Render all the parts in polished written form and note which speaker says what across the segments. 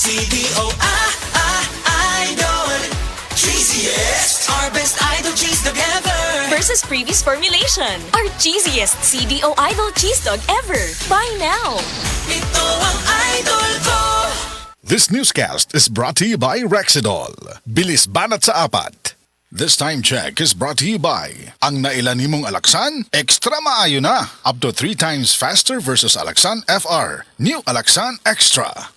Speaker 1: Idol. Cheesiest. Our best idol cheese dog ever.
Speaker 2: Versus previous formulation. Our cheesiest CDO Idol cheese dog ever. Buy now.
Speaker 1: Ito ang idol ko.
Speaker 3: This newscast is brought to you by Rexidol. Bilis banat sa apat. This time check is brought to you by ang nailan nimong Alaxan, extra maayo na. Up to 3 times faster versus Alaxan FR. New Alaxan Extra.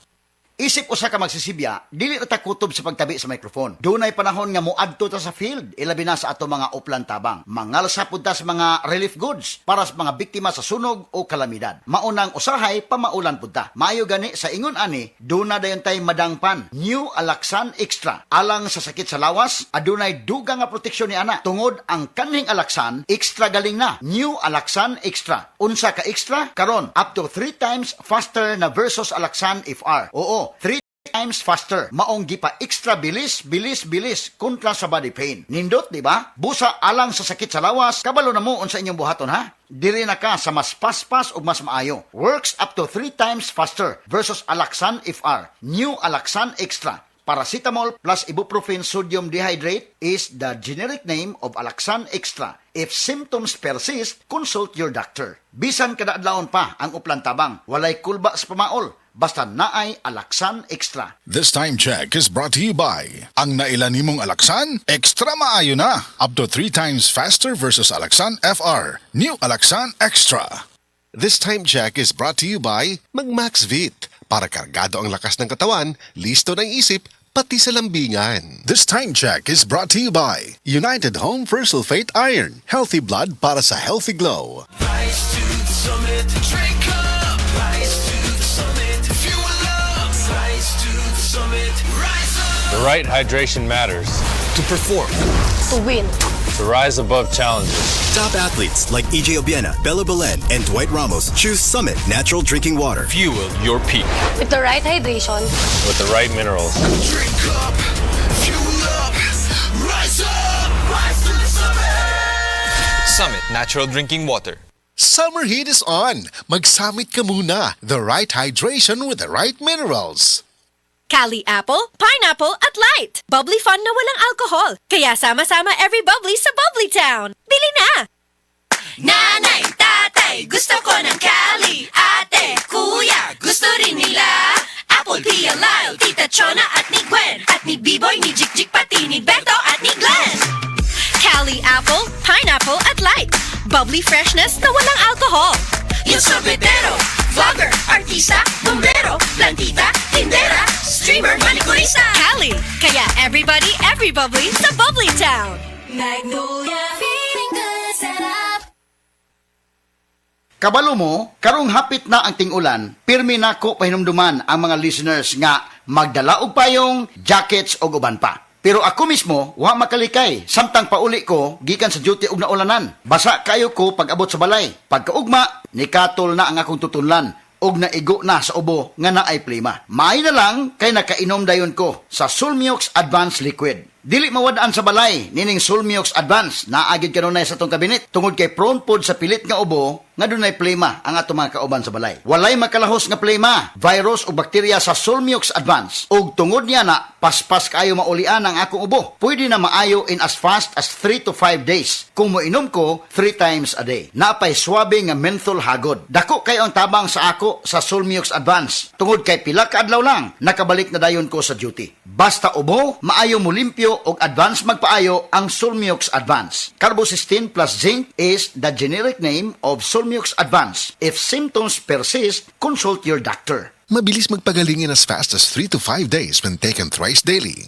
Speaker 4: Isip usa ka magsisibya, dili ta kutob sa pagtabi sa microphone. Dunay panahon nga moadto ta sa field, ilabi na sa ato mga uplan tabang. Mangalsa pud ta sa mga relief goods para sa mga biktima sa sunog o kalamidad. Maunang usahay pamaulan pud ta. Maayo gani sa ingon ani, duna dayon tay madangpan. New Alaxan Extra. Alang sa sakit sa lawas, adunay dugang nga proteksyon ni ana. Tungod ang kanhing Alaxan, extra galing na. New Alaxan Extra. Unsa ka extra? Karon up to 3 times faster na versus Alaxan FR. Oo, 3 times faster. Maong gipa extra bilis kontra sa body pain. Nindot, di ba? Busa alang sa sakit sa lawas, kabalo na mo unsa inyong buhaton ha? Diri na ka sa mas paspas ug mas maayo. Works up to 3 times faster versus Alaxan FR. New Alaxan Extra. Paracetamol plus ibuprofen sodium dehydrate is the generic name of Alaxan Extra. If symptoms persist, consult your doctor. Bisan kada adlawon pa ang uplan tabang, walay kulba sa pamaol. Basta naay Alaxan Extra.
Speaker 3: This time check is brought to you by ang nailan nimong Alaxan, extra maayo na. Up to 3 times faster versus Alaxan FR. New Alaxan Extra. This time check is brought to you by Mag-Maxvit. Para kargado ang lakas ng katawan, listo ng isip, pati sa lambingan. This time check is brought to you by United Home for Sulfate Iron. Healthy blood para sa healthy glow.
Speaker 1: Rise to the summit. Drink up. Rise to the summit. Fuel up. Rise to the summit. Rise up.
Speaker 5: The right hydration matters
Speaker 6: To perform,
Speaker 7: To win.
Speaker 5: to rise above challenges.
Speaker 6: top athletes like EJ Obiena, Bella Belen, and Dwight Ramos choose Summit Natural Drinking Water.
Speaker 5: Fuel your peak
Speaker 7: With the right hydration.
Speaker 5: with the right minerals.
Speaker 1: Drink up. Fuel up. Rise up. Rise to the summit.
Speaker 8: Summit Natural Drinking Water.
Speaker 3: Summer heat is on. Mag-summit ka muna. The right hydration with the right minerals.
Speaker 2: Cali Apple, Pineapple at Light. Bubbly fun na walang alcohol. Kaya sama-sama every bubbly sa Bubbly Town. Bili na!
Speaker 1: Nanay, tatay, gusto ko ng Cali. Ate, kuya, gusto rin nila. Apple, Pia, Lyle, Tita Chona at ni Gwen. At ni B-Boy, ni Jik-Jik, pati ni Beto at ni Glenn.
Speaker 2: Cali Apple, Pineapple at Light. Bubbly freshness na walang alcohol.
Speaker 1: Yung sorbetero, vlogger, artista, bombero, plantita, tindera, streamer, manicurista.
Speaker 2: Cali, kaya everybody, every bubbly sa Bubbly Town.
Speaker 1: Magnolia, feeling good, sarap.
Speaker 4: Kabalo mo, karong hapit na ang ting-ulan, pirmi nako pahinumduman ang mga listeners nga magdala og payong, jackets o uban pa. Pero ako mismo, wa makalikay. Samtang pauli ko, gikan sa duty og naulanan. Basa kayo ko pag abot sa balay. Pagkaugma, nikatol na ang akong tutunlan. Og naigo na sa ubo nga naay plima. Maay na lang kay nakainom dayon ko sa Sulmiox Advanced Liquid. Dili mawadaan sa balay, nining Sulmiox Advance, naagid kanunay sa tong kabinet. Tungod kay prone pod sa pilit nga ubo, nga dunay plema ang ato mga kauban sa balay. Walay makalahos nga plema, virus o bakterya sa Sulmiox Advance. Ug tungod niya na, paspas kayo maulian ang akong ubo. Pwede na maayo in as fast as 3 to 5 days. Kung moinom ko, 3 times a day. Napay swabe nga menthol hagod. Dako kayo ang tabang sa ako sa Sulmiox Advance. Tungod kay pila ka adlaw lang, nakabalik na dayon ko sa duty. Basta ubo, maayo mo limpyo og advance magpaayo ang Sulmiox Advance. Carbocysteine plus zinc is the generic name of Sulmiox Advance. If symptoms persist, consult your doctor.
Speaker 3: Mabilis magpagaling in as fast as 3 to 5 days when taken thrice daily.